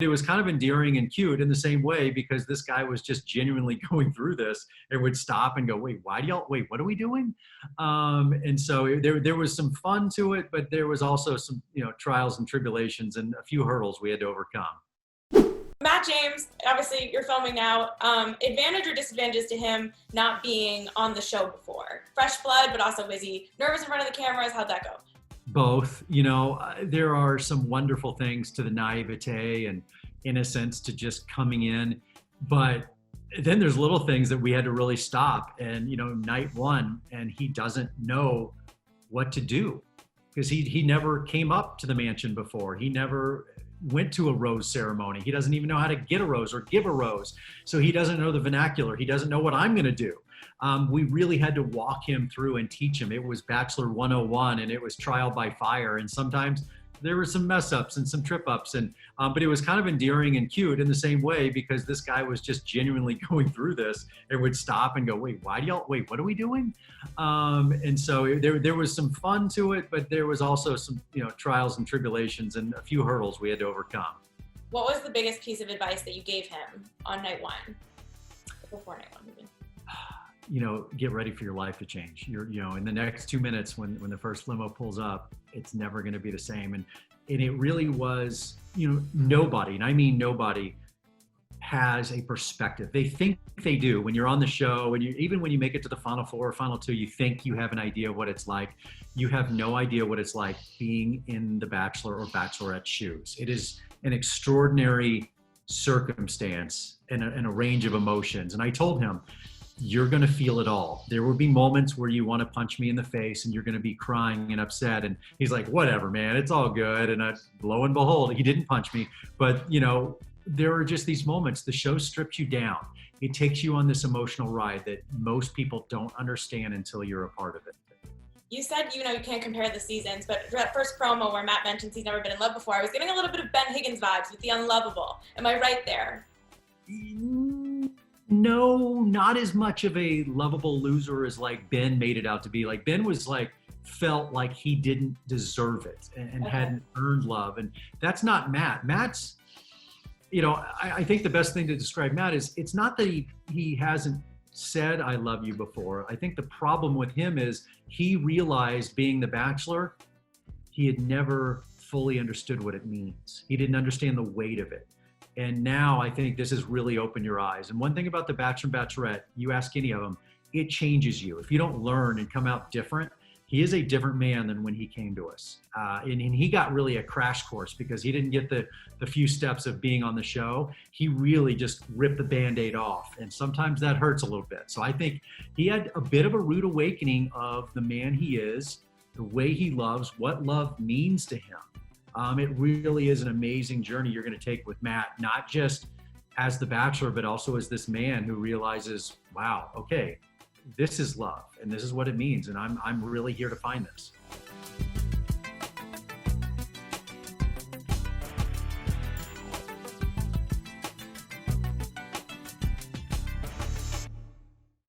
It was kind of endearing and cute in the same way because this guy was just genuinely going through this and would stop and go, wait, wait, what are we doing? And so there was some fun to it, but there was also some, trials and tribulations and a few hurdles we had to overcome. Matt James, obviously you're filming now. Advantage or disadvantages to him not being on the show before? Fresh blood, but also was he nervous in front of the cameras? How'd that go? Both. There are some wonderful things to the naivete and innocence to just coming in, but then there's little things that we had to really stop. And night one, and he doesn't know what to do because he never came up to the mansion before. He never went to a rose ceremony. He doesn't even know how to get a rose or give a rose. So he doesn't know the vernacular. He doesn't know what I'm going to do. We really had to walk him through and teach him. It was Bachelor 101 and it was trial by fire. And sometimes there were some mess ups and some trip ups, but it was kind of endearing and cute in the same way because this guy was just genuinely going through this and would stop and go, wait, what are we doing? And so there was some fun to it, but there was also some, trials and tribulations and a few hurdles we had to overcome. What was the biggest piece of advice that you gave him on night one? Before night one, even. Get ready for your life to change. In the next 2 minutes when the first limo pulls up, it's never going to be the same. And it really was, nobody, and I mean nobody, has a perspective. They think they do when you're on the show, and even when you make it to the final four or final two, you think you have an idea of what it's like. You have no idea what it's like being in the Bachelor or Bachelorette shoes. It is an extraordinary circumstance and a range of emotions. And I told him, you're going to feel it all. There will be moments where you want to punch me in the face and you're going to be crying and upset. And he's like, whatever, man, it's all good. And lo and behold, he didn't punch me. But, there are just these moments. The show strips you down. It takes you on this emotional ride that most people don't understand until you're a part of it. You said, you can't compare the seasons, but for that first promo where Matt mentions he's never been in love before, I was getting a little bit of Ben Higgins vibes with the unlovable. Am I right there? No, not as much of a lovable loser as like Ben made it out to be. Like Ben was felt like he didn't deserve it and hadn't earned love. And that's not Matt. Matt's, I think the best thing to describe Matt is it's not that he hasn't said, I love you before. I think the problem with him is he realized being the Bachelor, he had never fully understood what it means. He didn't understand the weight of it. And now I think this has really opened your eyes. And one thing about the Bachelor and Bachelorette, you ask any of them, it changes you. If you don't learn and come out different, he is a different man than when he came to us. And he got really a crash course because he didn't get the few steps of being on the show. He really just ripped the Band-Aid off. And sometimes that hurts a little bit. So I think he had a bit of a rude awakening of the man he is, the way he loves, what love means to him. It really is an amazing journey you're going to take with Matt, not just as the Bachelor, but also as this man who realizes, wow, okay, this is love and this is what it means. And I'm really here to find this.